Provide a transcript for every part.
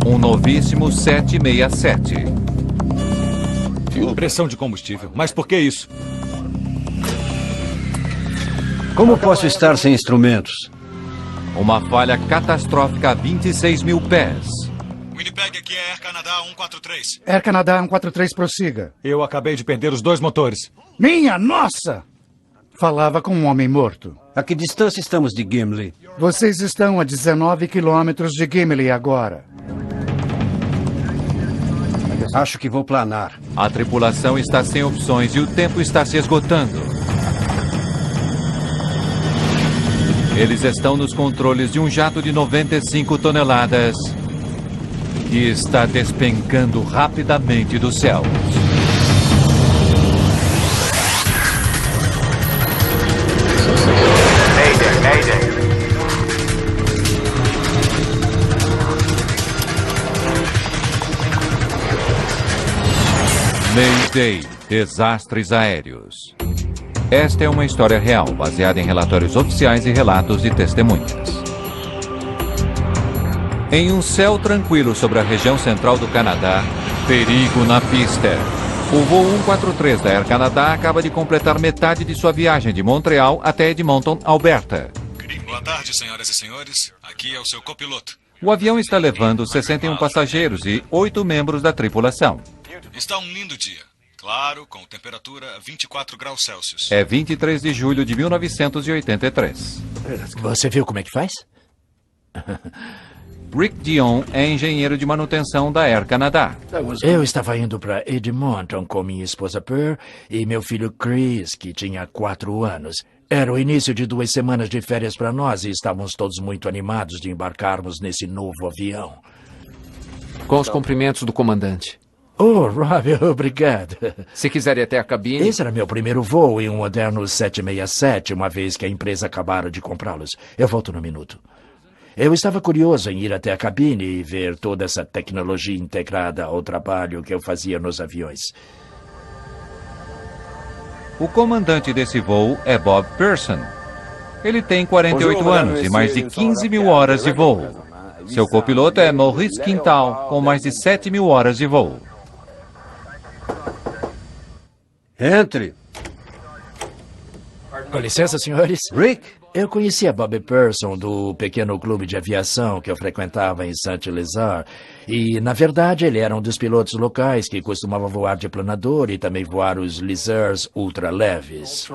Um novíssimo 767. Pressão de combustível. Mas por que isso? Como posso estar sem instrumentos? Uma falha catastrófica a 26 mil pés. Winnipeg, aqui é Air Canada 143. Air Canada 143, prossiga. Eu acabei de perder os 2 motores. Minha nossa! Falava com um homem morto. A que distância estamos de Gimli? Vocês estão a 19 quilômetros de Gimli agora. Acho que vou planar. A tripulação está sem opções e o tempo está se esgotando. Eles estão nos controles de um jato de 95 toneladas que está despencando rapidamente do céu. Mayday. Mayday, desastres aéreos. Esta é uma história real, baseada em relatórios oficiais e relatos de testemunhas. Em um céu tranquilo sobre a região central do Canadá, perigo na pista. O voo 143 da Air Canada acaba de completar metade de sua viagem de Montreal até Edmonton, Alberta. Boa tarde, senhoras e senhores. Aqui é o seu copiloto. O avião está levando 61 passageiros e 8 membros da tripulação. Está um lindo dia. Claro, com temperatura 24 graus Celsius. É 23 de julho de 1983. Você viu como é que faz? Rick Dion é engenheiro de manutenção da Air Canada. Eu estava indo para Edmonton com minha esposa Pearl e meu filho Chris, que tinha 4 anos. Era o início de 2 semanas de férias para nós e estávamos todos muito animados de embarcarmos nesse novo avião. Com os cumprimentos do comandante. Oh, Rob, obrigado. Se quiser ir até a cabine... Esse era meu primeiro voo em um moderno 767, uma vez que a empresa acabara de comprá-los. Eu volto no minuto. Eu estava curioso em ir até a cabine e ver toda essa tecnologia integrada ao trabalho que eu fazia nos aviões. O comandante desse voo é Bob Pearson. Ele tem 48 anos e mais de 15 mil horas de voo. Seu copiloto é Maurice Quintal, com mais de 7 mil horas de voo. Entre. Com licença, senhores. Rick? Eu conhecia Bob Pearson do pequeno clube de aviação que eu frequentava em Saint-Lézard. E, na verdade, ele era um dos pilotos locais que costumava voar de planador e também voar os Lézards ultraleves.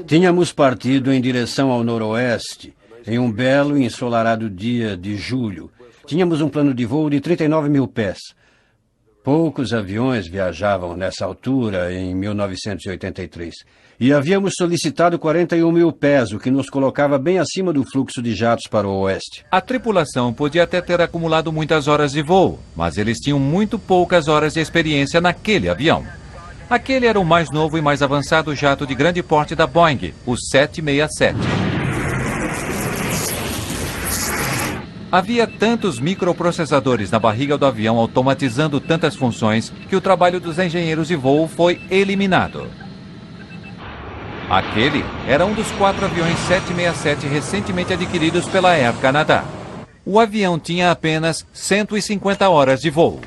Tínhamos partido em direção ao noroeste em um belo e ensolarado dia de julho. Tínhamos um plano de voo de 39 mil pés. Poucos aviões viajavam nessa altura em 1983. E havíamos solicitado 41 mil pés, o que nos colocava bem acima do fluxo de jatos para o oeste. A tripulação podia até ter acumulado muitas horas de voo, mas eles tinham muito poucas horas de experiência naquele avião. Aquele era o mais novo e mais avançado jato de grande porte da Boeing, o 767. Havia tantos microprocessadores na barriga do avião automatizando tantas funções que o trabalho dos engenheiros de voo foi eliminado. Aquele era um dos 4 aviões 767 recentemente adquiridos pela Air Canada. O avião tinha apenas 150 horas de voo.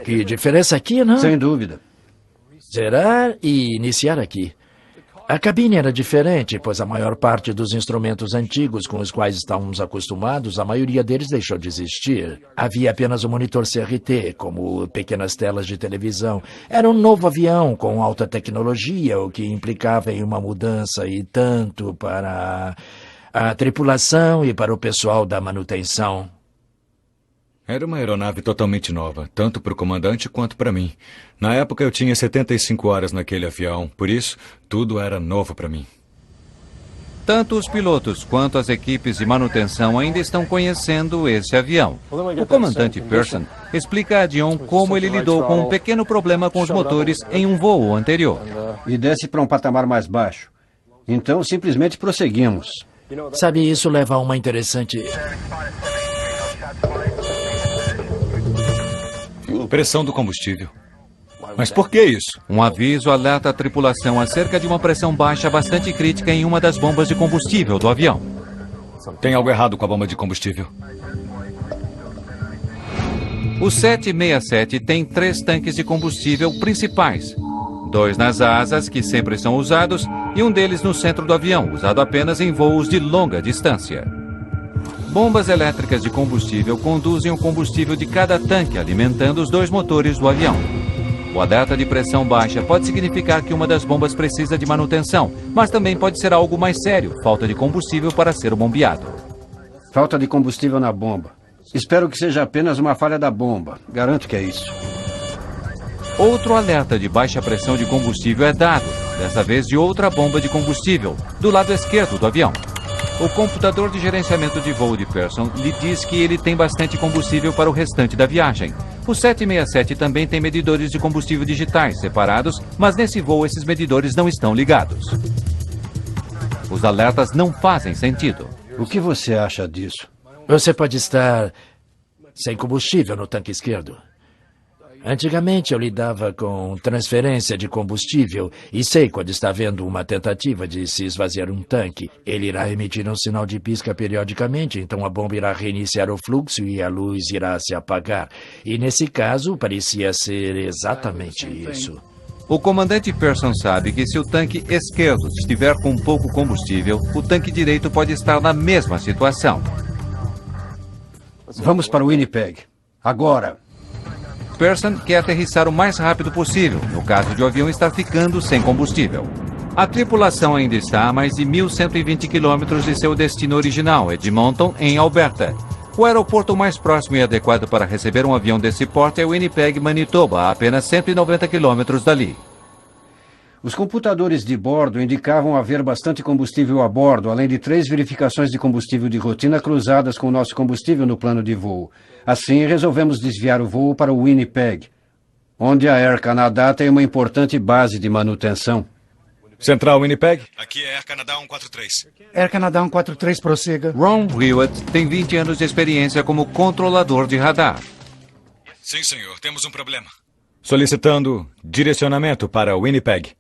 Que diferença aqui, não? Sem dúvida. Zerar e iniciar aqui. A cabine era diferente, pois a maior parte dos instrumentos antigos com os quais estávamos acostumados, a maioria deles deixou de existir. Havia apenas um monitor CRT, como pequenas telas de televisão. Era um novo avião com alta tecnologia, o que implicava em uma mudança e tanto para a tripulação e para o pessoal da manutenção. Era uma aeronave totalmente nova, tanto para o comandante quanto para mim. Na época eu tinha 75 horas naquele avião, por isso tudo era novo para mim. Tanto os pilotos quanto as equipes de manutenção ainda estão conhecendo esse avião. O comandante Pearson explica a Dion como ele lidou com um pequeno problema com os motores em um voo anterior. E desce para um patamar mais baixo. Então, simplesmente prosseguimos. Sabe, isso leva a uma interessante... Pressão do combustível. Mas por que isso? Um aviso alerta a tripulação acerca de uma pressão baixa bastante crítica em uma das bombas de combustível do avião. Tem algo errado com a bomba de combustível. O 767 tem 3 tanques de combustível principais. 2 nas asas, que sempre são usados, e um deles no centro do avião, usado apenas em voos de longa distância. Bombas elétricas de combustível conduzem o combustível de cada tanque, alimentando os 2 motores do avião. O alerta de pressão baixa pode significar que uma das bombas precisa de manutenção, mas também pode ser algo mais sério, falta de combustível para ser bombeado. Falta de combustível na bomba. Espero que seja apenas uma falha da bomba. Garanto que é isso. Outro alerta de baixa pressão de combustível é dado, dessa vez de outra bomba de combustível, do lado esquerdo do avião. O computador de gerenciamento de voo de Pearson lhe diz que ele tem bastante combustível para o restante da viagem. O 767 também tem medidores de combustível digitais separados, mas nesse voo esses medidores não estão ligados. Os alertas não fazem sentido. O que você acha disso? Você pode estar sem combustível no tanque esquerdo. Antigamente eu lidava com transferência de combustível e sei quando está havendo uma tentativa de se esvaziar um tanque. Ele irá emitir um sinal de pisca periodicamente, então a bomba irá reiniciar o fluxo e a luz irá se apagar. E nesse caso parecia ser exatamente isso. O comandante Pearson sabe que se o tanque esquerdo estiver com pouco combustível, o tanque direito pode estar na mesma situação. Vamos para o Winnipeg. Agora. Pearson quer aterrissar o mais rápido possível, no caso de o avião estar ficando sem combustível. A tripulação ainda está a mais de 1.120 quilômetros de seu destino original, Edmonton, em Alberta. O aeroporto mais próximo e adequado para receber um avião desse porte é Winnipeg, Manitoba, a apenas 190 quilômetros dali. Os computadores de bordo indicavam haver bastante combustível a bordo, além de 3 verificações de combustível de rotina cruzadas com o nosso combustível no plano de voo. Assim, resolvemos desviar o voo para o Winnipeg, onde a Air Canada tem uma importante base de manutenção. Central Winnipeg? Aqui é Air Canada 143. Air Canada 143, prossiga. Ron Hewitt tem 20 anos de experiência como controlador de radar. Sim, senhor. Temos um problema. Solicitando direcionamento para Winnipeg.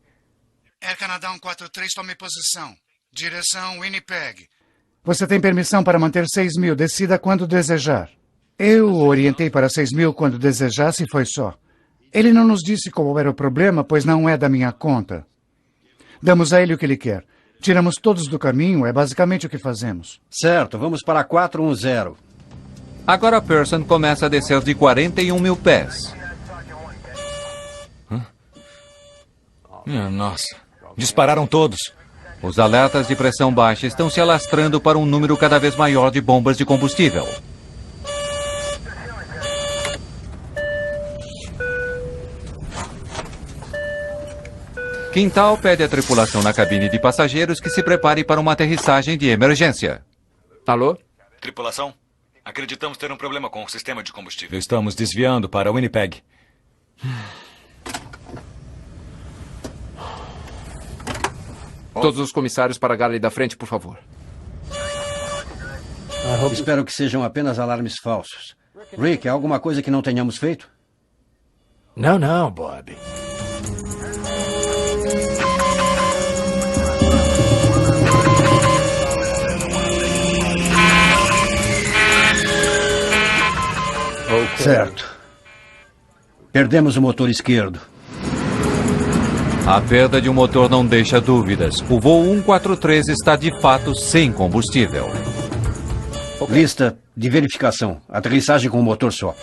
Air Canada 143, tome posição. Direção Winnipeg. Você tem permissão para manter 6.000. Decida quando desejar. Eu o orientei para 6.000 quando desejasse e foi só. Ele não nos disse qual era o problema, pois não é da minha conta. Damos a ele o que ele quer. Tiramos todos do caminho, é basicamente o que fazemos. Certo, vamos para 410. Agora Pearson começa a descer de 41 mil pés. Minha nossa. Dispararam todos. Os alertas de pressão baixa estão se alastrando para um número cada vez maior de bombas de combustível. Quintal pede à tripulação na cabine de passageiros que se prepare para uma aterrissagem de emergência. Alô? Tripulação, acreditamos ter um problema com o sistema de combustível. Estamos desviando para Winnipeg. Todos os comissários para a galley da frente, por favor. Espero que sejam apenas alarmes falsos. Rick, há alguma coisa que não tenhamos feito? Não, Bob. Certo. Perdemos o motor esquerdo. A perda de um motor não deixa dúvidas. O voo 143 está de fato sem combustível. Lista de verificação. Aterrissagem com o motor só.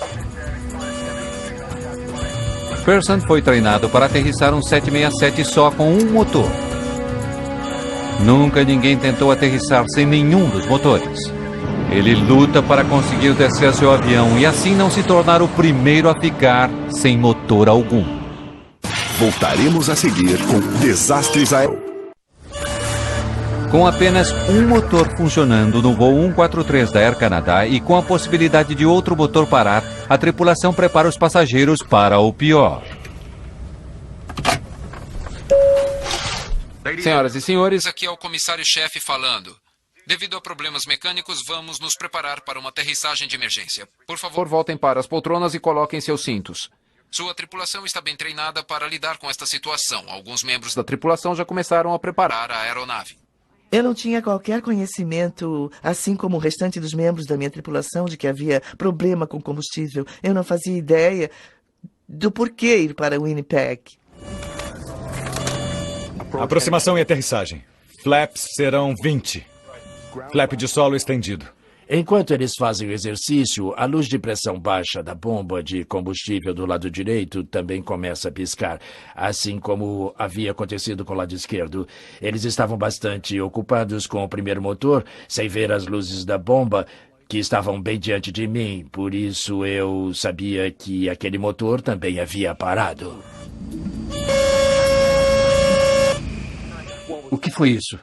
Pearson foi treinado para aterrissar um 767 só com um motor. Nunca ninguém tentou aterrissar sem nenhum dos motores. Ele luta para conseguir descer seu avião e assim não se tornar o primeiro a ficar sem motor algum. Voltaremos a seguir com Desastres Aéreos. Com apenas um motor funcionando no voo 143 da Air Canada e com a possibilidade de outro motor parar, a tripulação prepara os passageiros para o pior. Senhoras e senhores, aqui é o comissário-chefe falando. Devido a problemas mecânicos, vamos nos preparar para uma aterrissagem de emergência. Por favor, voltem para as poltronas e coloquem seus cintos. Sua tripulação está bem treinada para lidar com esta situação. Alguns membros da tripulação já começaram a preparar a aeronave. Eu não tinha qualquer conhecimento, assim como o restante dos membros da minha tripulação, de que havia problema com combustível. Eu não fazia ideia do porquê ir para Winnipeg. Aproximação e aterrissagem. Flaps serão 20. Flap de solo estendido. Enquanto eles fazem o exercício, a luz de pressão baixa da bomba de combustível do lado direito também começa a piscar, assim como havia acontecido com o lado esquerdo. Eles estavam bastante ocupados com o primeiro motor, sem ver as luzes da bomba, que estavam bem diante de mim. Por isso eu sabia que aquele motor também havia parado. O que foi isso?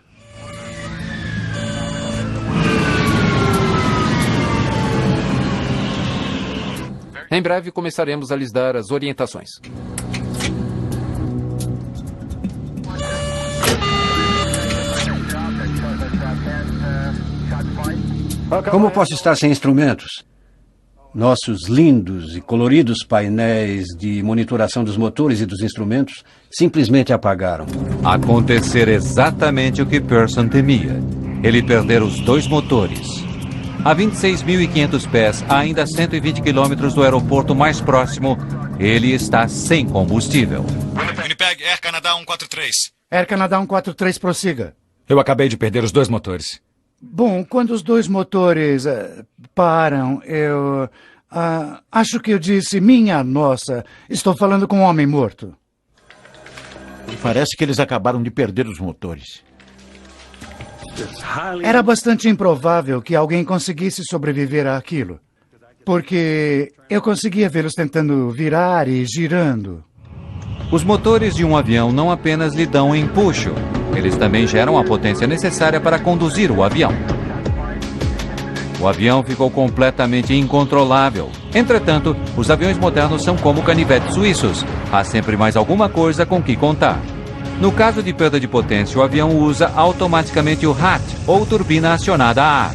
Em breve começaremos a lhes dar as orientações. Como posso estar sem instrumentos? Nossos lindos e coloridos painéis de monitoração dos motores e dos instrumentos simplesmente apagaram. Acontecer exatamente o que Pearson temia. Ele perder os 2 motores. A 26.500 pés, a ainda 120 quilômetros do aeroporto mais próximo, ele está sem combustível. Winnipeg, Air Canada 143. Air Canada 143, prossiga. Eu acabei de perder os 2 motores. Bom, quando os 2 motores param, eu acho que eu disse, minha nossa, estou falando com um homem morto. Parece que eles acabaram de perder os motores. Era bastante improvável que alguém conseguisse sobreviver àquilo, porque eu conseguia vê-los tentando virar e girando. Os motores de um avião não apenas lhe dão empuxo, eles também geram a potência necessária para conduzir o avião. O avião ficou completamente incontrolável. Entretanto, os aviões modernos são como canivetes suíços. Há sempre mais alguma coisa com que contar. No caso de perda de potência, o avião usa automaticamente o HAT, ou turbina acionada a ar.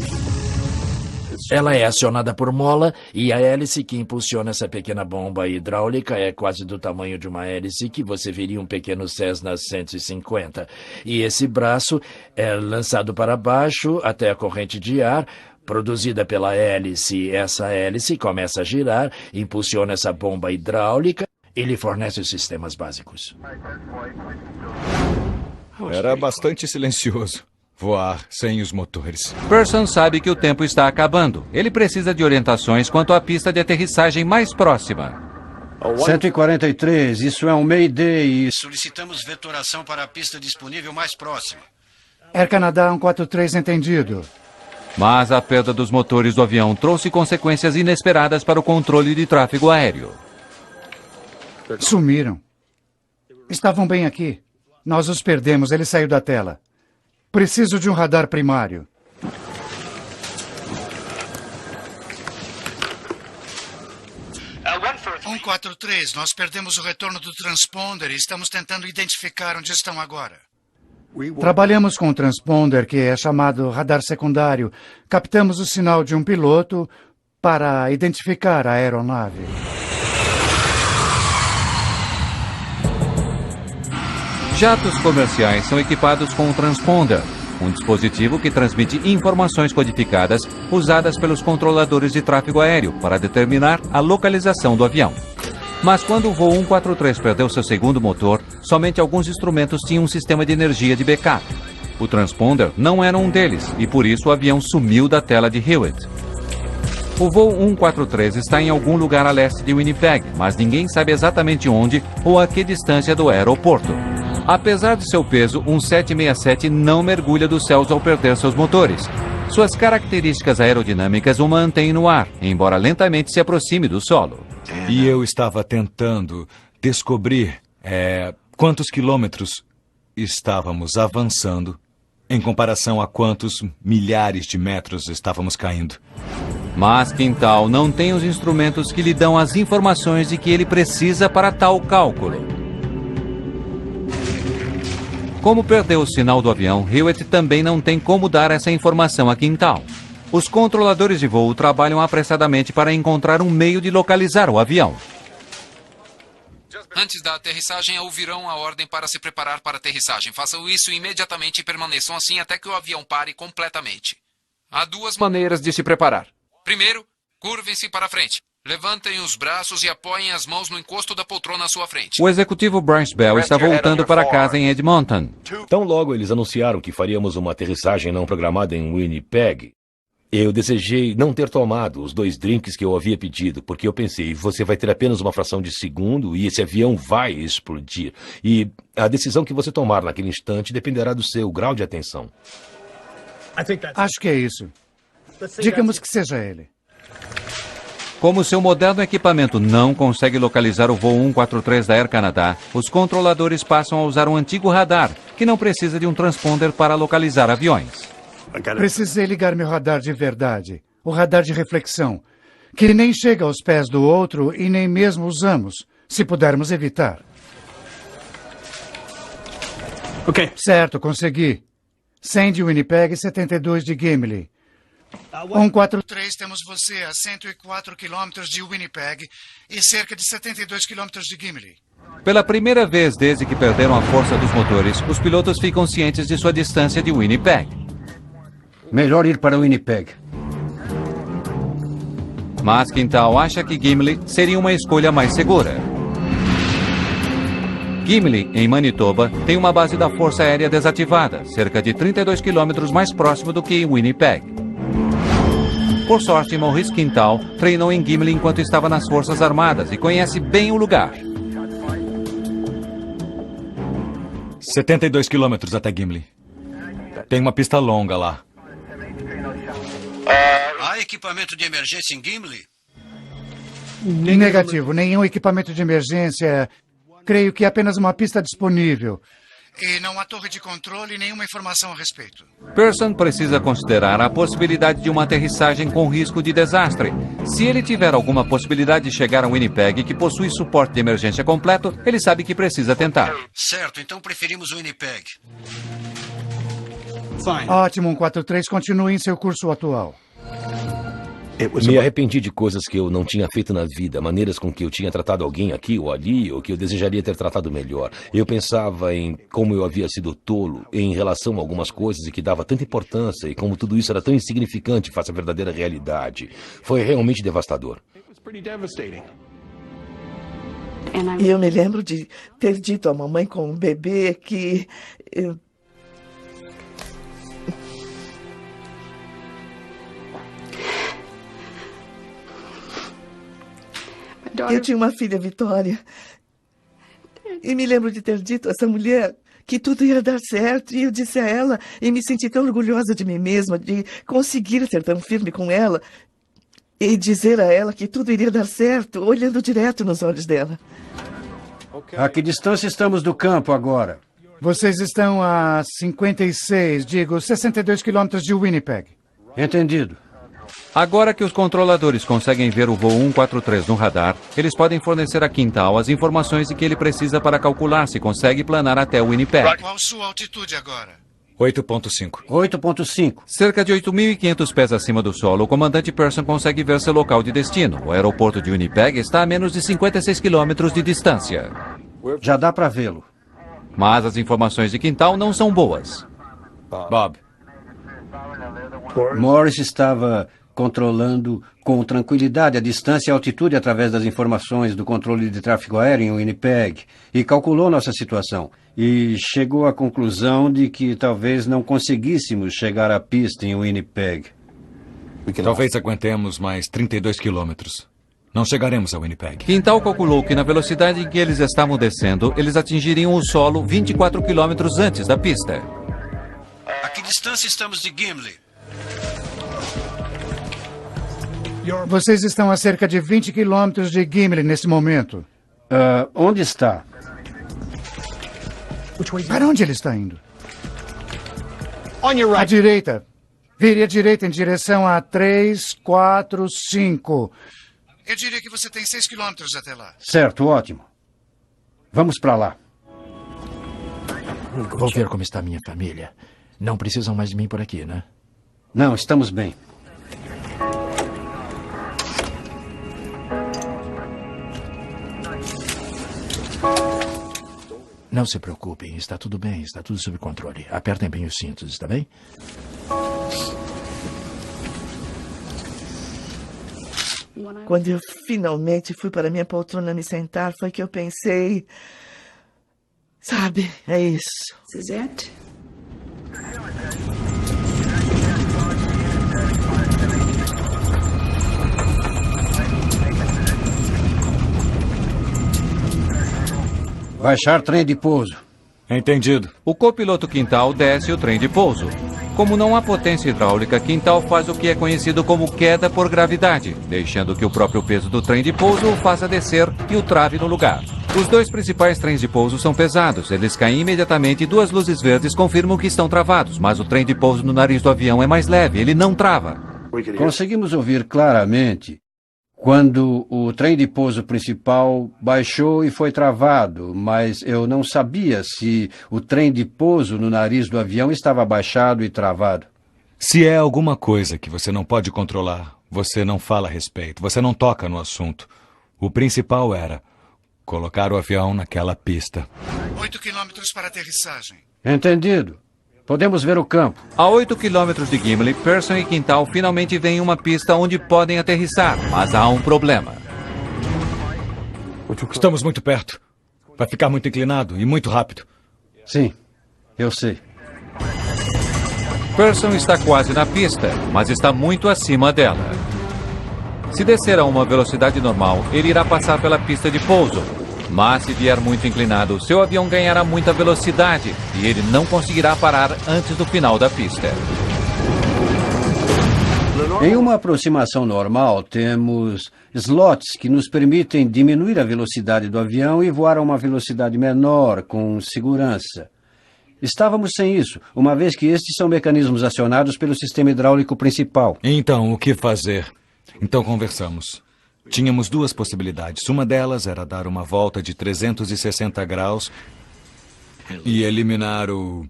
Ela é acionada por mola e a hélice que impulsiona essa pequena bomba hidráulica é quase do tamanho de uma hélice que você veria um pequeno Cessna 150. E esse braço é lançado para baixo até a corrente de ar, produzida pela hélice. Essa hélice começa a girar, impulsiona essa bomba hidráulica e lhe fornece os sistemas básicos. Era bastante silencioso. Voar sem os motores. Pearson sabe que o tempo está acabando. Ele precisa de orientações quanto à pista de aterrissagem mais próxima. 143, isso é um Mayday e solicitamos vetoração para a pista disponível mais próxima. Air Canada 143, entendido. Mas a perda dos motores do avião trouxe consequências inesperadas para o controle de tráfego aéreo. Sumiram. Estavam bem aqui. Nós os perdemos, ele saiu da tela. Preciso de um radar primário. Uh, 143, nós perdemos o retorno do transponder e estamos tentando identificar onde estão agora. Trabalhamos com um transponder que é chamado radar secundário. Captamos o sinal de um piloto para identificar a aeronave. Jatos comerciais são equipados com um transponder, um dispositivo que transmite informações codificadas usadas pelos controladores de tráfego aéreo para determinar a localização do avião. Mas quando o voo 143 perdeu seu segundo motor, somente alguns instrumentos tinham um sistema de energia de backup. O transponder não era um deles e por isso o avião sumiu da tela de Hewitt. O voo 143 está em algum lugar a leste de Winnipeg, mas ninguém sabe exatamente onde ou a que distância do aeroporto. Apesar de seu peso, um 767 não mergulha dos céus ao perder seus motores. Suas características aerodinâmicas o mantêm no ar, embora lentamente se aproxime do solo. E eu estava tentando descobrir quantos quilômetros estávamos avançando em comparação a quantos milhares de metros estávamos caindo. Mas Quintal não tem os instrumentos que lhe dão as informações de que ele precisa para tal cálculo. Como perdeu o sinal do avião, Hewitt também não tem como dar essa informação a Quintal. Os controladores de voo trabalham apressadamente para encontrar um meio de localizar o avião. Antes da aterrissagem, ouvirão a ordem para se preparar para a aterrissagem. Façam isso imediatamente e permaneçam assim até que o avião pare completamente. Há duas maneiras de se preparar. Primeiro, curvem-se para frente. Levantem os braços e apoiem as mãos no encosto da poltrona à sua frente. O executivo Bryce Bell está voltando para casa em Edmonton. Tão logo eles anunciaram que faríamos uma aterrissagem não programada em Winnipeg, eu desejei não ter tomado os 2 drinks que eu havia pedido, porque eu pensei, você vai ter apenas uma fração de segundo e esse avião vai explodir. E a decisão que você tomar naquele instante dependerá do seu grau de atenção. Acho que é isso. Digamos que seja ele. Como seu moderno equipamento não consegue localizar o voo 143 da Air Canada, os controladores passam a usar um antigo radar, que não precisa de um transponder para localizar aviões. Precisei ligar meu radar de verdade, o radar de reflexão, que nem chega aos pés do outro e nem mesmo usamos, se pudermos evitar. Certo, consegui. 100 de Winnipeg e 72 de Gimli. 143, temos você a 104 quilômetros de Winnipeg e cerca de 72 quilômetros de Gimli. Pela primeira vez desde que perderam a força dos motores, os pilotos ficam cientes de sua distância de Winnipeg. Melhor ir para Winnipeg. Mas Quintal acha que Gimli seria uma escolha mais segura. Gimli, em Manitoba, tem uma base da Força Aérea desativada, cerca de 32 quilômetros mais próximo do que em Winnipeg. Por sorte, Maurice Quintal treinou em Gimli enquanto estava nas Forças Armadas e conhece bem o lugar. 72 quilômetros até Gimli. Tem uma pista longa lá. Há equipamento de emergência em Gimli? Negativo, nenhum equipamento de emergência. Creio que apenas uma pista disponível. E não há torre de controle e nenhuma informação a respeito. Pearson precisa considerar a possibilidade de uma aterrissagem com risco de desastre. Se ele tiver alguma possibilidade de chegar a Winnipeg, que possui suporte de emergência completo, ele sabe que precisa tentar. Certo, então preferimos Winnipeg. Ótimo, 143, continue em seu curso atual. Me arrependi de coisas que eu não tinha feito na vida, maneiras com que eu tinha tratado alguém aqui ou ali, ou que eu desejaria ter tratado melhor. Eu pensava em como eu havia sido tolo em relação a algumas coisas e que dava tanta importância e como tudo isso era tão insignificante face à verdadeira realidade. Foi realmente devastador. E eu me lembro de ter dito à mamãe com um bebê que... Eu tinha uma filha, Vitória. E me lembro de ter dito a essa mulher que tudo ia dar certo. E eu disse a ela, e me senti tão orgulhosa de mim mesma, de conseguir ser tão firme com ela. E dizer a ela que tudo iria dar certo, olhando direto nos olhos dela. A que distância estamos do campo agora? Vocês estão a 62 quilômetros de Winnipeg. Entendido. Agora que os controladores conseguem ver o voo 143 no radar, eles podem fornecer a Quintal as informações de que ele precisa para calcular se consegue planar até Winnipeg. Qual sua altitude agora? 8.5. 8.5. Cerca de 8.500 pés acima do solo, o comandante Pearson consegue ver seu local de destino. O aeroporto de Winnipeg está a menos de 56 quilômetros de distância. Já dá para vê-lo. Mas as informações de Quintal não são boas. Bob. Morris estava controlando com tranquilidade a distância e a altitude através das informações do controle de tráfego aéreo em Winnipeg e calculou nossa situação. E chegou à conclusão de que talvez não conseguíssemos chegar à pista em Winnipeg. Talvez aguentemos mais 32 quilômetros. Não chegaremos a Winnipeg. Quintal calculou que na velocidade em que eles estavam descendo, eles atingiriam o solo 24 quilômetros antes da pista. A que distância estamos de Gimli? Vocês estão a cerca de 20 quilômetros de Gimli nesse momento. Onde está? Para onde ele está indo? À direita. Vire à direita em direção a 3, 4, 5. Eu diria que você tem 6 quilômetros até lá. Certo, ótimo. Vamos para lá. Vou ver como está minha família. Não precisam mais de mim por aqui, né? Não, estamos bem. Não se preocupem, está tudo bem, está tudo sob controle. Apertem bem os cintos, está bem? Quando eu finalmente fui para minha poltrona me sentar, foi que eu pensei... Sabe, é isso. This is it? Baixar trem de pouso. Entendido. O copiloto Quintal desce o trem de pouso. Como não há potência hidráulica, Quintal faz o que é conhecido como queda por gravidade, deixando que o próprio peso do trem de pouso o faça descer e o trave no lugar. Os dois principais trens de pouso são pesados. Eles caem imediatamente e 2 luzes verdes confirmam que estão travados, mas o trem de pouso no nariz do avião é mais leve, ele não trava. Conseguimos ouvir claramente quando o trem de pouso principal baixou e foi travado, mas eu não sabia se o trem de pouso no nariz do avião estava baixado e travado. Se é alguma coisa que você não pode controlar, você não fala a respeito, você não toca no assunto. O principal era colocar o avião naquela pista. 8 quilômetros para aterrissagem. Entendido. Podemos ver o campo. A 8 quilômetros de Gimli, Pearson e Quintal finalmente veem uma pista onde podem aterrissar, mas há um problema. Estamos muito perto. Vai ficar muito inclinado e muito rápido. Sim, eu sei. Pearson está quase na pista, mas está muito acima dela. Se descer a uma velocidade normal, ele irá passar pela pista de pouso. Mas se vier muito inclinado, seu avião ganhará muita velocidade e ele não conseguirá parar antes do final da pista. Em uma aproximação normal, temos slots que nos permitem diminuir a velocidade do avião e voar a uma velocidade menor, com segurança. Estávamos sem isso, uma vez que estes são mecanismos acionados pelo sistema hidráulico principal. Então, o que fazer? Então conversamos. Tínhamos 2 possibilidades. Uma delas era dar uma volta de 360 graus e eliminar o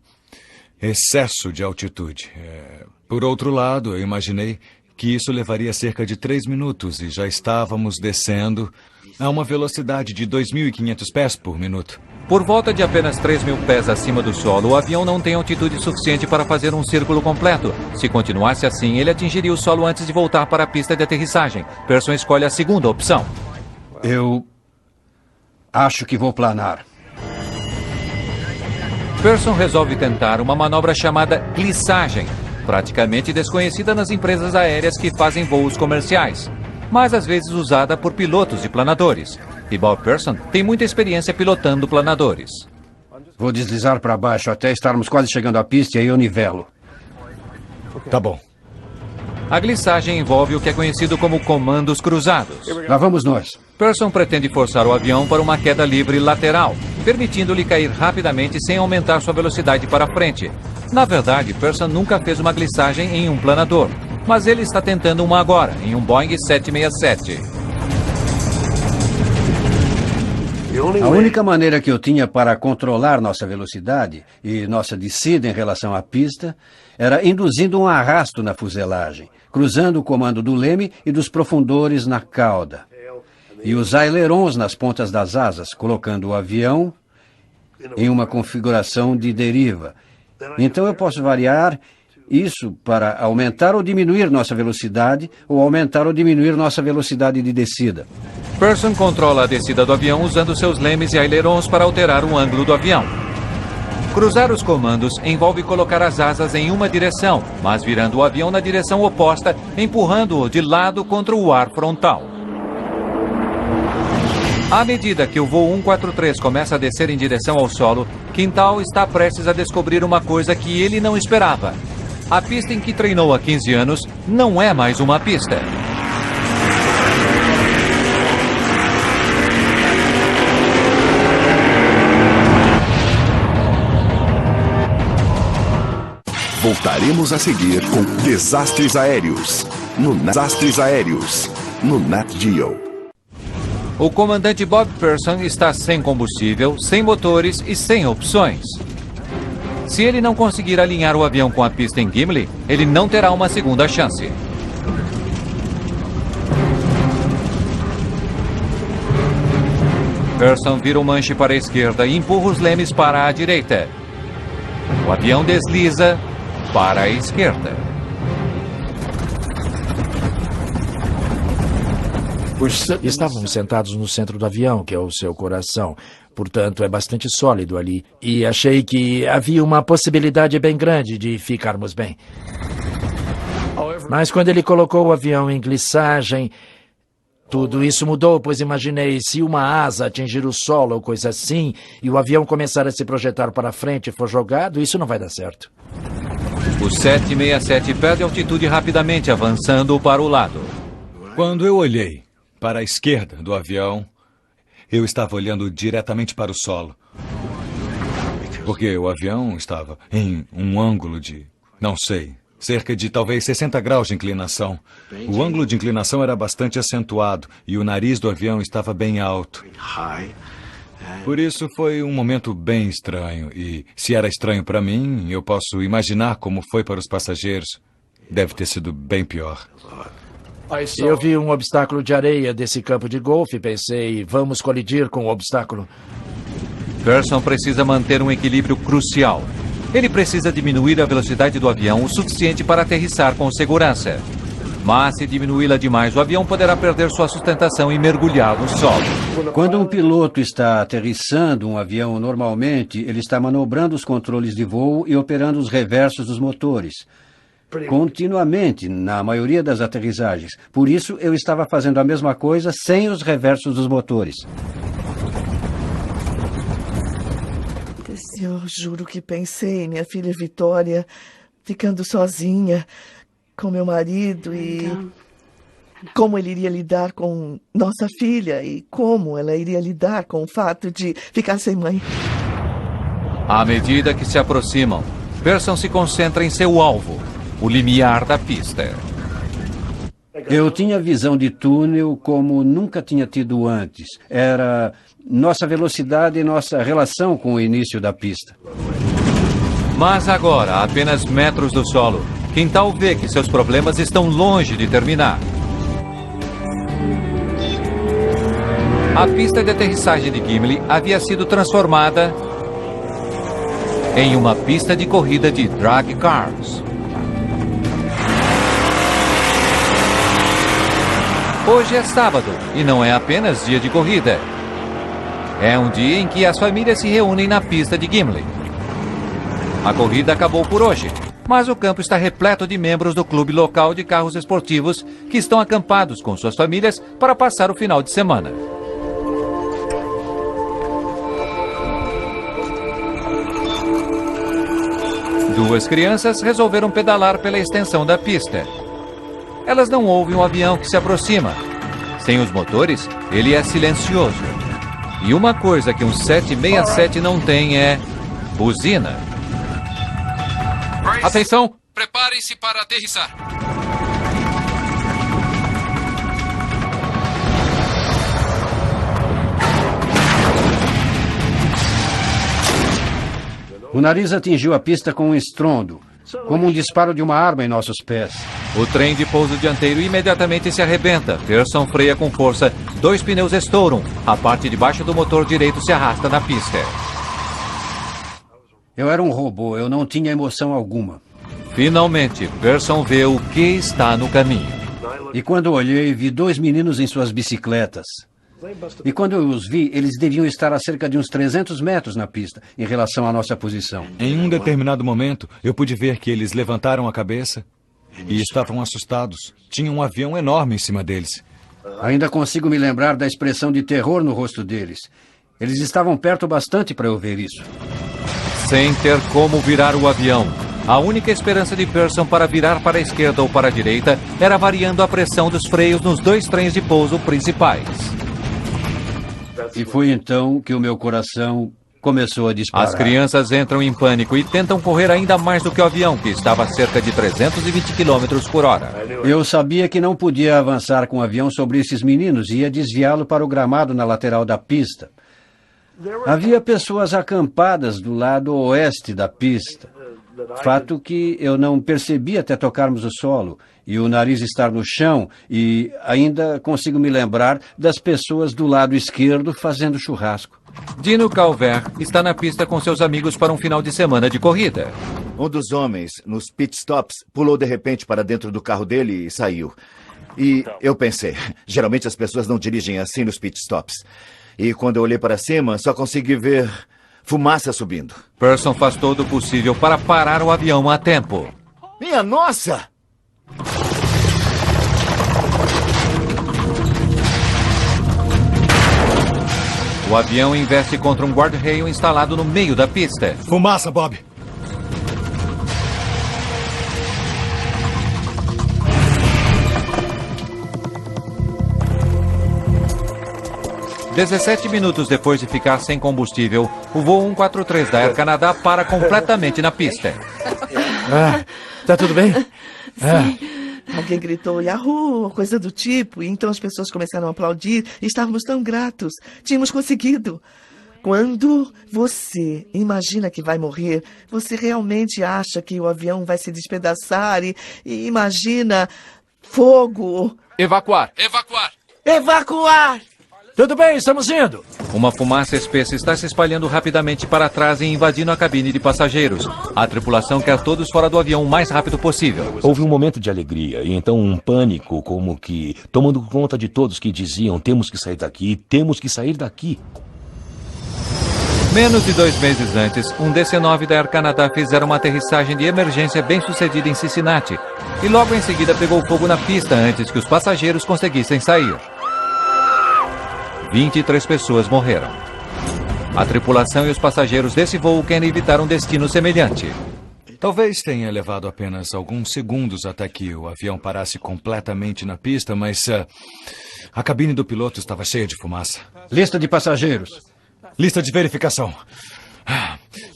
excesso de altitude. Por outro lado, eu imaginei que isso levaria cerca de 3 minutos e já estávamos descendo a uma velocidade de 2.500 pés por minuto. Por volta de apenas 3.000 pés acima do solo, o avião não tem altitude suficiente para fazer um círculo completo. Se continuasse assim, ele atingiria o solo antes de voltar para a pista de aterrissagem. Pearson escolhe a segunda opção. Eu acho que vou planar. Pearson resolve tentar uma manobra chamada glissagem, praticamente desconhecida nas empresas aéreas que fazem voos comerciais, mas às vezes usada por pilotos e planadores. E Bob Pearson tem muita experiência pilotando planadores. Vou deslizar para baixo até estarmos quase chegando à pista e aí eu nivelo. Tá bom. A glissagem envolve o que é conhecido como comandos cruzados. Lá vamos nós. Pearson pretende forçar o avião para uma queda livre lateral, permitindo-lhe cair rapidamente sem aumentar sua velocidade para frente. Na verdade, Pearson nunca fez uma glissagem em um planador, mas ele está tentando uma agora, em um Boeing 767. A única maneira que eu tinha para controlar nossa velocidade e nossa descida em relação à pista era induzindo um arrasto na fuselagem, cruzando o comando do leme e dos profundores na cauda, e os ailerons nas pontas das asas, colocando o avião em uma configuração de deriva. Então eu posso variar isso para aumentar ou diminuir nossa velocidade, ou aumentar ou diminuir nossa velocidade de descida. Pearson controla a descida do avião usando seus lemes e ailerons para alterar o ângulo do avião. Cruzar os comandos envolve colocar as asas em uma direção, mas virando o avião na direção oposta, empurrando-o de lado contra o ar frontal. À medida que o voo 143 começa a descer em direção ao solo, Quintal está prestes a descobrir uma coisa que ele não esperava. A pista em que treinou há 15 anos não é mais uma pista. Voltaremos a seguir com Desastres Aéreos, no Nat Geo. O comandante Bob Pearson está sem combustível, sem motores e sem opções. Se ele não conseguir alinhar o avião com a pista em Gimli, ele não terá uma segunda chance. Pearson vira o manche para a esquerda e empurra os lemes para a direita. O avião desliza para a esquerda. Estávamos sentados no centro do avião, que é o seu coração. Portanto, é bastante sólido ali. E achei que havia uma possibilidade bem grande de ficarmos bem. Mas quando ele colocou o avião em glissagem, tudo isso mudou, pois imaginei se uma asa atingir o solo ou coisa assim, e o avião começar a se projetar para frente e for jogado, isso não vai dar certo. O 767 perde altitude rapidamente, avançando para o lado. Quando eu olhei para a esquerda do avião, eu estava olhando diretamente para o solo. Porque o avião estava em um ângulo de, não sei, cerca de talvez 60 graus de inclinação. O ângulo de inclinação era bastante acentuado e o nariz do avião estava bem alto. Por isso foi um momento bem estranho. E se era estranho para mim, eu posso imaginar como foi para os passageiros. Deve ter sido bem pior. Eu vi um obstáculo de areia desse campo de golfe e pensei, vamos colidir com o obstáculo. Pearson precisa manter um equilíbrio crucial. Ele precisa diminuir a velocidade do avião o suficiente para aterrissar com segurança. Mas se diminuí-la demais, o avião poderá perder sua sustentação e mergulhar no solo. Quando um piloto está aterrissando um avião normalmente, ele está manobrando os controles de voo e operando os reversos dos motores. Continuamente, na maioria das aterrissagens. Por isso, eu estava fazendo a mesma coisa sem os reversos dos motores. Eu juro que pensei em minha filha Vitória ficando sozinha com meu marido e como ele iria lidar com nossa filha e como ela iria lidar com o fato de ficar sem mãe. À medida que se aproximam, Pearson se concentra em seu alvo, o limiar da pista. Eu tinha visão de túnel como nunca tinha tido antes. Era nossa velocidade e nossa relação com o início da pista. Mas agora, a apenas metros do solo, Quintal vê que seus problemas estão longe de terminar. A pista de aterrissagem de Gimli havia sido transformada em uma pista de corrida de drag cars. Hoje é sábado e não é apenas dia de corrida. É um dia em que as famílias se reúnem na pista de Gimli. A corrida acabou por hoje, mas o campo está repleto de membros do clube local de carros esportivos que estão acampados com suas famílias para passar o final de semana. Duas crianças resolveram pedalar pela extensão da pista. Elas não ouvem um avião que se aproxima. Sem os motores, ele é silencioso. E uma coisa que um 767 não tem é buzina. Atenção! Preparem-se para aterrissar. O nariz atingiu a pista com um estrondo, como um disparo de uma arma em nossos pés. O trem de pouso dianteiro imediatamente se arrebenta. Pearson freia com força. 2 pneus estouram. A parte de baixo do motor direito se arrasta na pista. Eu era um robô, eu não tinha emoção alguma. Finalmente, Pearson vê o que está no caminho. E quando olhei, vi 2 meninos em suas bicicletas. E quando eu os vi, eles deviam estar a cerca de uns 300 metros na pista, em relação à nossa posição. Em um determinado momento, eu pude ver que eles levantaram a cabeça e estavam assustados. Tinha um avião enorme em cima deles. Ainda consigo me lembrar da expressão de terror no rosto deles. Eles estavam perto bastante para eu ver isso. Sem ter como virar o avião, a única esperança de Pearson para virar para a esquerda ou para a direita era variando a pressão dos freios nos 2 trens de pouso principais. E foi então que o meu coração começou a disparar. As crianças entram em pânico e tentam correr ainda mais do que o avião, que estava a cerca de 320 km por hora. Eu sabia que não podia avançar com o avião sobre esses meninos e ia desviá-lo para o gramado na lateral da pista. Havia pessoas acampadas do lado oeste da pista. Fato que eu não percebi até tocarmos o solo e o nariz estar no chão, e ainda consigo me lembrar das pessoas do lado esquerdo fazendo churrasco. Dino Calvert está na pista com seus amigos para um final de semana de corrida. Um dos homens, nos pit stops, pulou de repente para dentro do carro dele e saiu. E eu pensei, geralmente as pessoas não dirigem assim nos pit stops. E quando eu olhei para cima, só consegui ver fumaça subindo. Person faz todo o possível para parar o avião a tempo. Minha nossa! O avião investe contra um guarda-reio instalado no meio da pista. Fumaça, Bob. "17 minutos depois de ficar sem combustível, o voo 143 da Air Canada para completamente na pista. Tá tudo bem? Sim. Alguém gritou Yahoo, coisa do tipo, e então as pessoas começaram a aplaudir e estávamos tão gratos. Tínhamos conseguido. Quando você imagina que vai morrer, você realmente acha que o avião vai se despedaçar e imagina fogo. Evacuar! Evacuar! Evacuar! Tudo bem, estamos indo. Uma fumaça espessa está se espalhando rapidamente para trás e invadindo a cabine de passageiros. A tripulação quer todos fora do avião o mais rápido possível. Houve um momento de alegria e então um pânico, como que tomando conta de todos que diziam: temos que sair daqui, temos que sair daqui. Menos de 2 meses antes, um DC-9 da Air Canada fizeram uma aterrissagem de emergência bem-sucedida em Cincinnati. E logo em seguida pegou fogo na pista antes que os passageiros conseguissem sair. 23 pessoas morreram. A tripulação e os passageiros desse voo querem evitar um destino semelhante. Talvez tenha levado apenas alguns segundos até que o avião parasse completamente na pista, mas a cabine do piloto estava cheia de fumaça. Lista de passageiros. Lista de verificação.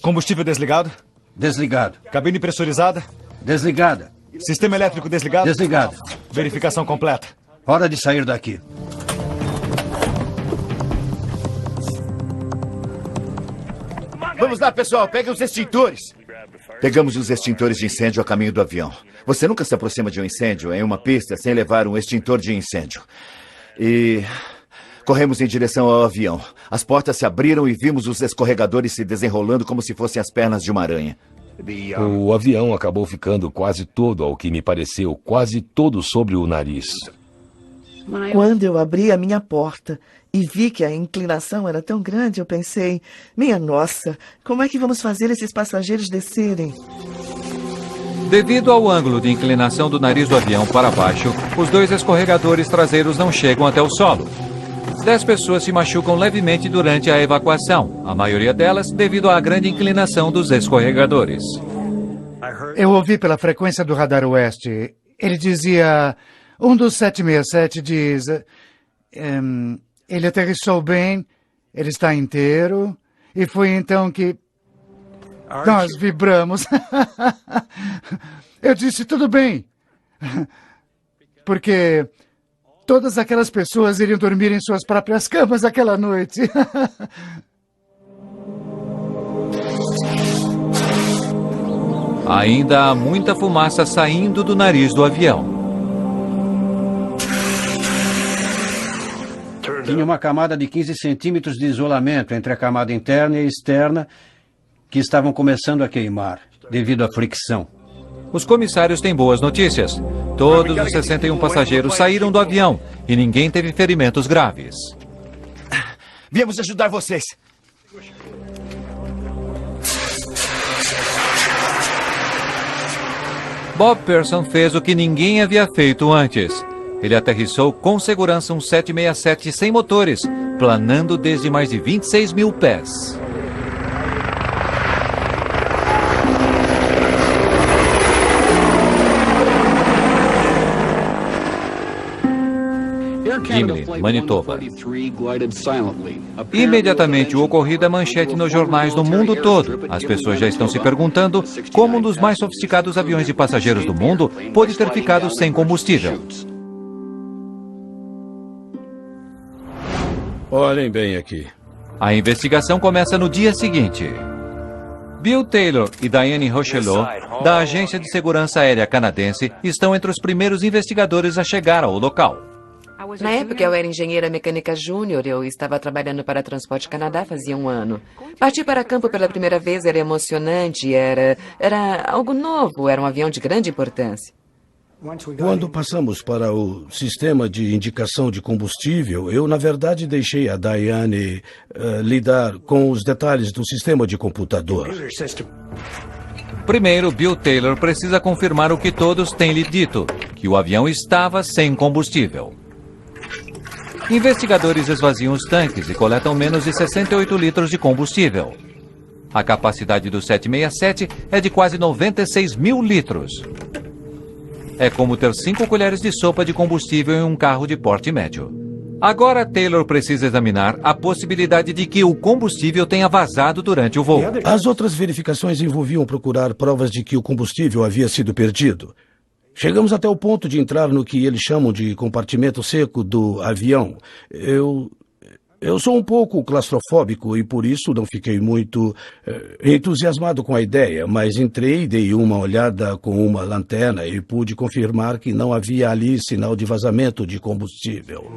Combustível desligado? Desligado. Cabine pressurizada? Desligada. Sistema elétrico desligado? Desligado. Verificação completa. Hora de sair daqui. Vamos lá, pessoal, peguem os extintores. Pegamos os extintores de incêndio a caminho do avião. Você nunca se aproxima de um incêndio em uma pista sem levar um extintor de incêndio. E corremos em direção ao avião. As portas se abriram e vimos os escorregadores se desenrolando como se fossem as pernas de uma aranha. O avião acabou ficando quase todo, ao que me pareceu, quase todo sobre o nariz. Quando eu abri a minha porta e vi que a inclinação era tão grande, eu pensei, minha nossa, como é que vamos fazer esses passageiros descerem? Devido ao ângulo de inclinação do nariz do avião para baixo, os 2 escorregadores traseiros não chegam até o solo. 10 pessoas se machucam levemente durante a evacuação, a maioria delas devido à grande inclinação dos escorregadores. Eu ouvi pela frequência do radar oeste. Ele dizia... Um dos 767 diz... ele aterrissou bem, ele está inteiro, e foi então que nós vibramos. Eu disse, tudo bem, porque todas aquelas pessoas iriam dormir em suas próprias camas aquela noite. Ainda há muita fumaça saindo do nariz do avião. Tinha uma camada de 15 centímetros de isolamento entre a camada interna e a externa que estavam começando a queimar, devido à fricção. Os comissários têm boas notícias. Todos os 61 passageiros saíram do avião e ninguém teve ferimentos graves. Viemos ajudar vocês. Bob Person fez o que ninguém havia feito antes. Ele aterrissou com segurança um 767 sem motores, planando desde mais de 26 mil pés. Gimli, Manitoba. Imediatamente o ocorrido é manchete nos jornais do mundo todo. As pessoas já estão se perguntando como um dos mais sofisticados aviões de passageiros do mundo pôde ter ficado sem combustível. Olhem bem aqui. A investigação começa no dia seguinte. Bill Taylor e Diane Rochelot, da Agência de Segurança Aérea Canadense, estão entre os primeiros investigadores a chegar ao local. Na época, eu era engenheira mecânica júnior. Eu estava trabalhando para Transporte Canadá fazia um ano. Partir para campo pela primeira vez era emocionante, era algo novo, era um avião de grande importância. Quando passamos para o sistema de indicação de combustível, eu, na verdade, deixei a Diane lidar com os detalhes do sistema de computador. Primeiro, Bill Taylor precisa confirmar o que todos têm lhe dito, que o avião estava sem combustível. Investigadores esvaziam os tanques e coletam menos de 68 litros de combustível. A capacidade do 767 é de quase 96 mil litros. É como ter 5 colheres de sopa de combustível em um carro de porte médio. Agora Taylor precisa examinar a possibilidade de que o combustível tenha vazado durante o voo. As outras verificações envolviam procurar provas de que o combustível havia sido perdido. Chegamos até o ponto de entrar no que eles chamam de compartimento seco do avião. Eu sou um pouco claustrofóbico e por isso não fiquei muito entusiasmado com a ideia, mas entrei, dei uma olhada com uma lanterna e pude confirmar que não havia ali sinal de vazamento de combustível.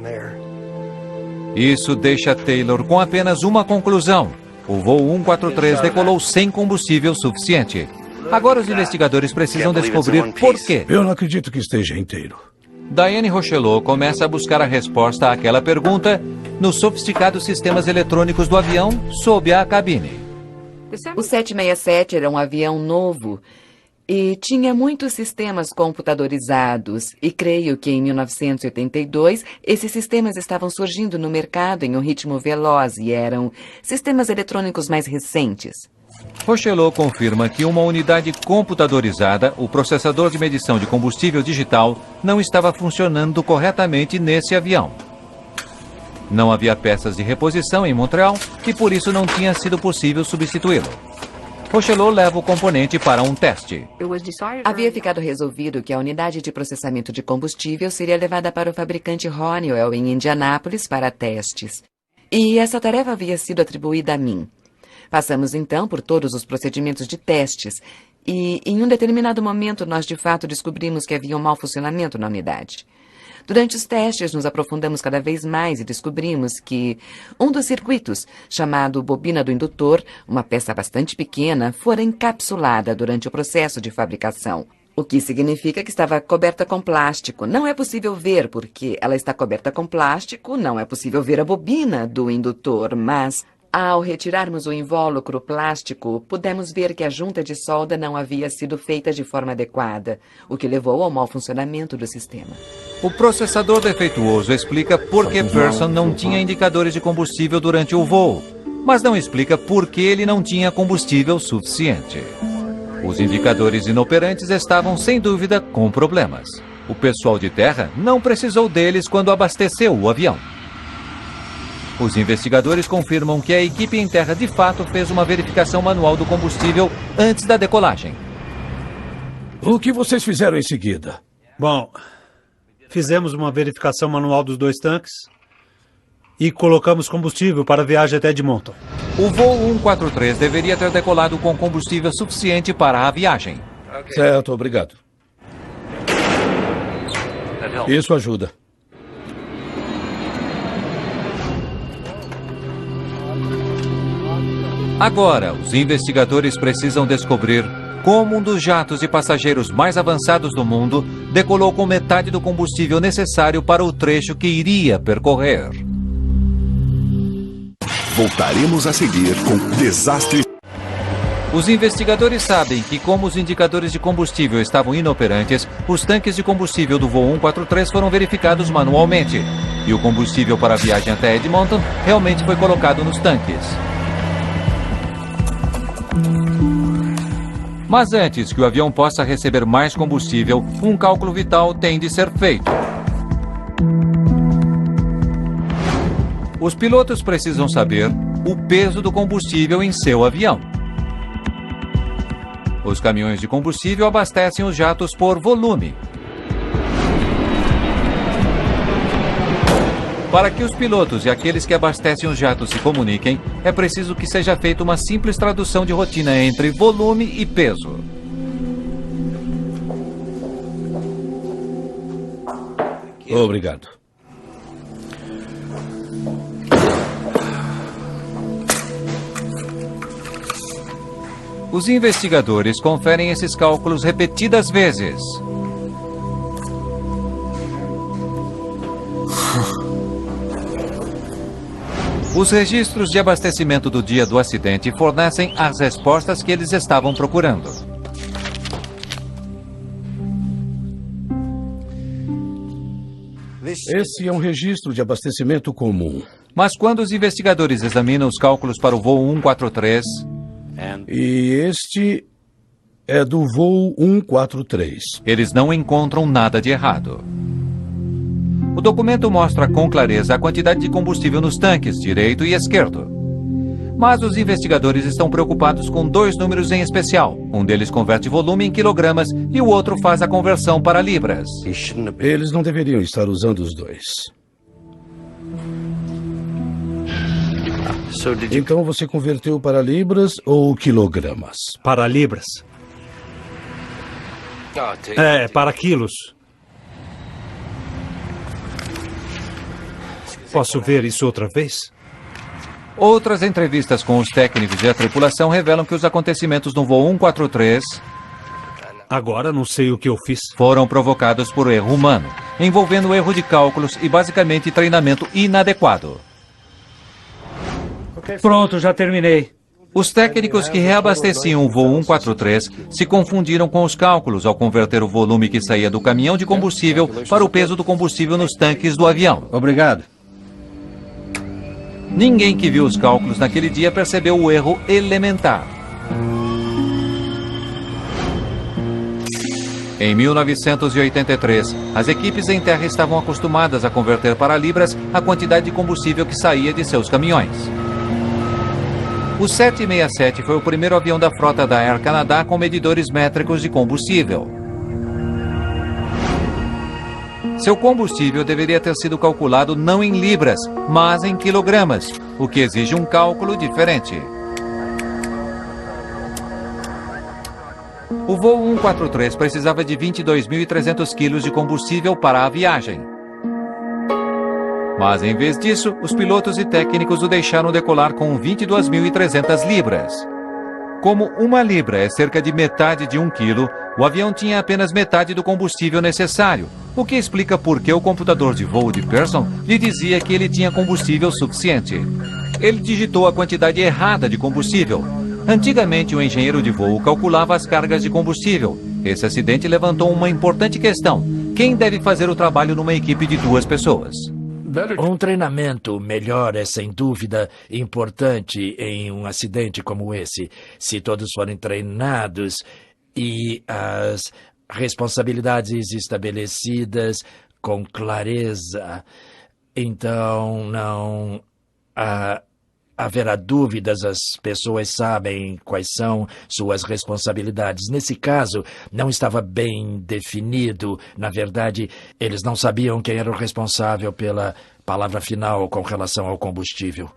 Isso deixa Taylor com apenas uma conclusão. O voo 143 decolou sem combustível suficiente. Agora os investigadores precisam descobrir por quê. Eu não acredito que esteja inteiro. Diane Rochelot começa a buscar a resposta àquela pergunta nos sofisticados sistemas eletrônicos do avião sob a cabine. O 767 era um avião novo e tinha muitos sistemas computadorizados. E creio que em 1982 esses sistemas estavam surgindo no mercado em um ritmo veloz e eram sistemas eletrônicos mais recentes. Rochelot confirma que uma unidade computadorizada, o processador de medição de combustível digital, não estava funcionando corretamente nesse avião. Não havia peças de reposição em Montreal e por isso não tinha sido possível substituí-lo. Rochelot leva o componente para um teste. Havia ficado resolvido que a unidade de processamento de combustível seria levada para o fabricante Honeywell em Indianápolis para testes. E essa tarefa havia sido atribuída a mim. Passamos então por todos os procedimentos de testes e, em um determinado momento, nós de fato descobrimos que havia um mau funcionamento na unidade. Durante os testes, nos aprofundamos cada vez mais e descobrimos que um dos circuitos, chamado bobina do indutor, uma peça bastante pequena, fora encapsulada durante o processo de fabricação. O que significa que estava coberta com plástico. Não é possível ver porque ela está coberta com plástico, não é possível ver a bobina do indutor, mas ao retirarmos o invólucro plástico, pudemos ver que a junta de solda não havia sido feita de forma adequada, o que levou ao mau funcionamento do sistema. O processador defeituoso explica por que Pearson não tinha indicadores de combustível durante o voo, mas não explica por que ele não tinha combustível suficiente. Os indicadores inoperantes estavam, sem dúvida, com problemas. O pessoal de terra não precisou deles quando abasteceu o avião. Os investigadores confirmam que a equipe em terra de fato fez uma verificação manual do combustível antes da decolagem. O que vocês fizeram em seguida? Bom, fizemos uma verificação manual dos 2 tanques e colocamos combustível para a viagem até Edmonton. O voo 143 deveria ter decolado com combustível suficiente para a viagem. Certo, obrigado. Isso ajuda. Agora, os investigadores precisam descobrir como um dos jatos de passageiros mais avançados do mundo decolou com metade do combustível necessário para o trecho que iria percorrer. Voltaremos a seguir com Desastres. Os investigadores sabem que, como os indicadores de combustível estavam inoperantes, os tanques de combustível do voo 143 foram verificados manualmente. E o combustível para a viagem até Edmonton realmente foi colocado nos tanques. Mas antes que o avião possa receber mais combustível, um cálculo vital tem de ser feito. Os pilotos precisam saber o peso do combustível em seu avião. Os caminhões de combustível abastecem os jatos por volume. Para que os pilotos e aqueles que abastecem os jatos se comuniquem, é preciso que seja feita uma simples tradução de rotina entre volume e peso. Obrigado. Os investigadores conferem esses cálculos repetidas vezes. Os registros de abastecimento do dia do acidente fornecem as respostas que eles estavam procurando. Esse é um registro de abastecimento comum. Mas quando os investigadores examinam os cálculos para o voo 143... E este é do voo 143. Eles não encontram nada de errado. O documento mostra com clareza a quantidade de combustível nos tanques, direito e esquerdo. Mas os investigadores estão preocupados com dois números em especial. Um deles converte volume em quilogramas e o outro faz a conversão para libras. Eles não deveriam estar usando os dois. Então você converteu para libras ou quilogramas? Para libras. Para quilos. Posso ver isso outra vez? Outras entrevistas com os técnicos e a tripulação revelam que os acontecimentos no voo 143... Agora não sei o que eu fiz. Foram provocados por erro humano, envolvendo erro de cálculos e basicamente treinamento inadequado. Pronto, já terminei. Os técnicos que reabasteciam o voo 143 se confundiram com os cálculos ao converter o volume que saía do caminhão de combustível para o peso do combustível nos tanques do avião. Obrigado. Ninguém que viu os cálculos naquele dia percebeu o erro elementar. Em 1983, as equipes em terra estavam acostumadas a converter para libras a quantidade de combustível que saía de seus caminhões. O 767 foi o primeiro avião da frota da Air Canada com medidores métricos de combustível. Seu combustível deveria ter sido calculado não em libras, mas em quilogramas, o que exige um cálculo diferente. O voo 143 precisava de 22.300 quilos de combustível para a viagem. Mas, em vez disso, os pilotos e técnicos o deixaram decolar com 22.300 libras. Como uma libra é cerca de metade de 1 quilo, o avião tinha apenas metade do combustível necessário, o que explica por que o computador de voo de Pearson lhe dizia que ele tinha combustível suficiente. Ele digitou a quantidade errada de combustível. Antigamente, o engenheiro de voo calculava as cargas de combustível. Esse acidente levantou uma importante questão. Quem deve fazer o trabalho numa equipe de 2 pessoas? Um treinamento melhor é, sem dúvida, importante em um acidente como esse. Se todos forem treinados e as responsabilidades estabelecidas com clareza, então não haverá dúvidas, as pessoas sabem quais são suas responsabilidades. Nesse caso, não estava bem definido. Na verdade, eles não sabiam quem era o responsável pela palavra final com relação ao combustível.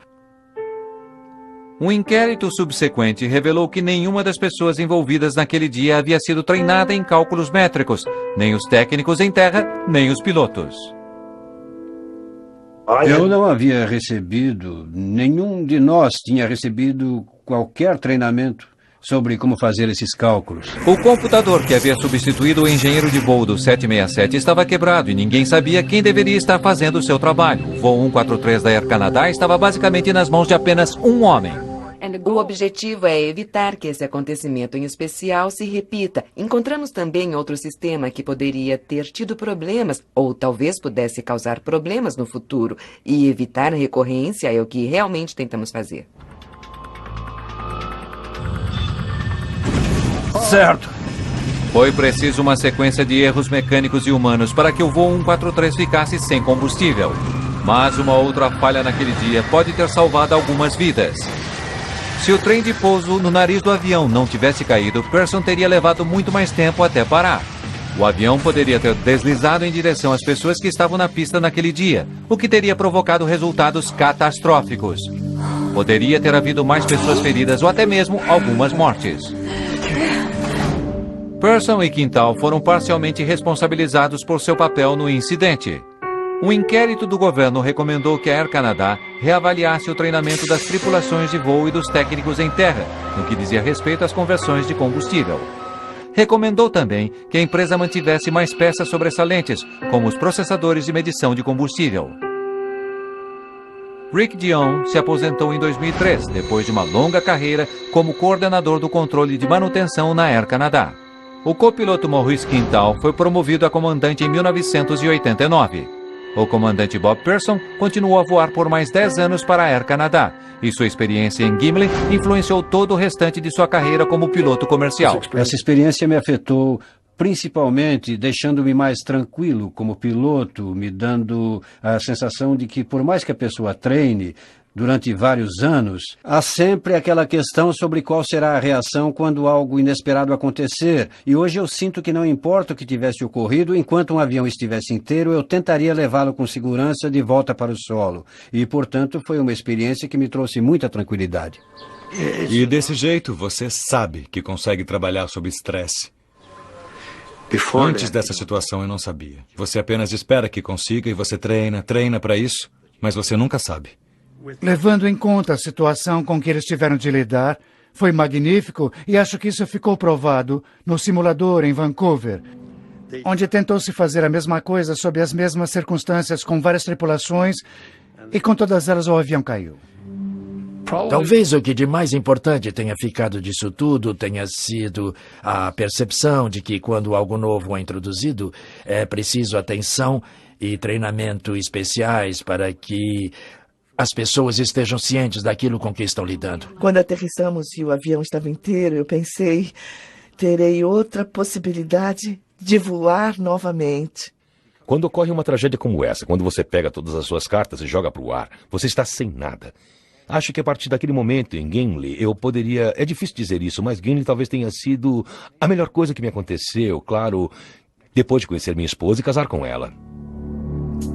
Um inquérito subsequente revelou que nenhuma das pessoas envolvidas naquele dia havia sido treinada em cálculos métricos, nem os técnicos em terra, nem os pilotos. Eu não havia recebido, nenhum de nós tinha recebido qualquer treinamento sobre como fazer esses cálculos. O computador que havia substituído o engenheiro de voo do 767 estava quebrado e ninguém sabia quem deveria estar fazendo o seu trabalho. O voo 143 da Air Canada estava basicamente nas mãos de apenas um homem. O objetivo é evitar que esse acontecimento em especial se repita. Encontramos também outro sistema que poderia ter tido problemas, ou talvez pudesse causar problemas no futuro. E evitar recorrência é o que realmente tentamos fazer. Certo. Foi preciso uma sequência de erros mecânicos e humanos para que o voo 143 ficasse sem combustível. Mas uma outra falha naquele dia pode ter salvado algumas vidas. Se o trem de pouso no nariz do avião não tivesse caído, Pearson teria levado muito mais tempo até parar. O avião poderia ter deslizado em direção às pessoas que estavam na pista naquele dia, o que teria provocado resultados catastróficos. Poderia ter havido mais pessoas feridas ou até mesmo algumas mortes. Person e Quintal foram parcialmente responsabilizados por seu papel no incidente. Um inquérito do governo recomendou que a Air Canada reavaliasse o treinamento das tripulações de voo e dos técnicos em terra, no que dizia respeito às conversões de combustível. Recomendou também que a empresa mantivesse mais peças sobressalentes, como os processadores de medição de combustível. Rick Dion se aposentou em 2003, depois de uma longa carreira como coordenador do controle de manutenção na Air Canada. O copiloto Maurice Quintal foi promovido a comandante em 1989. O comandante Bob Person continuou a voar por mais 10 anos para a Air Canada, e sua experiência em Gimli influenciou todo o restante de sua carreira como piloto comercial. Essa experiência me afetou principalmente deixando-me mais tranquilo como piloto, me dando a sensação de que, por mais que a pessoa treine durante vários anos, há sempre aquela questão sobre qual será a reação quando algo inesperado acontecer. E hoje eu sinto que não importa o que tivesse ocorrido, enquanto um avião estivesse inteiro, eu tentaria levá-lo com segurança de volta para o solo. E, portanto, foi uma experiência que me trouxe muita tranquilidade. E desse jeito, você sabe que consegue trabalhar sob estresse. Antes dessa situação eu não sabia. Você apenas espera que consiga e você treina para isso, mas você nunca sabe. Levando em conta a situação com que eles tiveram de lidar, foi magnífico e acho que isso ficou provado no simulador em Vancouver, onde tentou-se fazer a mesma coisa sob as mesmas circunstâncias com várias tripulações e com todas elas o avião caiu. Talvez o que de mais importante tenha ficado disso tudo tenha sido a percepção de que quando algo novo é introduzido, é preciso atenção e treinamento especiais para que as pessoas estejam cientes daquilo com que estão lidando. Quando aterrissamos e o avião estava inteiro, eu pensei, terei outra possibilidade de voar novamente. Quando ocorre uma tragédia como essa, quando você pega todas as suas cartas e joga para o ar, você está sem nada. Acho que a partir daquele momento em Gimli, eu poderia... É difícil dizer isso, mas Gimli talvez tenha sido a melhor coisa que me aconteceu, claro, depois de conhecer minha esposa e casar com ela.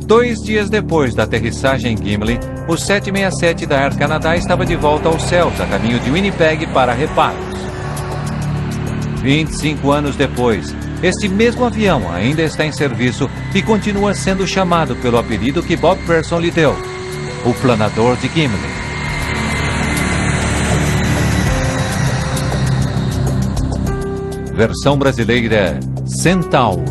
2 dias depois da aterrissagem em Gimli, o 767 da Air Canada estava de volta aos céus, a caminho de Winnipeg para reparos. 25 anos depois, este mesmo avião ainda está em serviço e continua sendo chamado pelo apelido que Bob Person lhe deu, o planador de Gimli. Versão brasileira Centauro.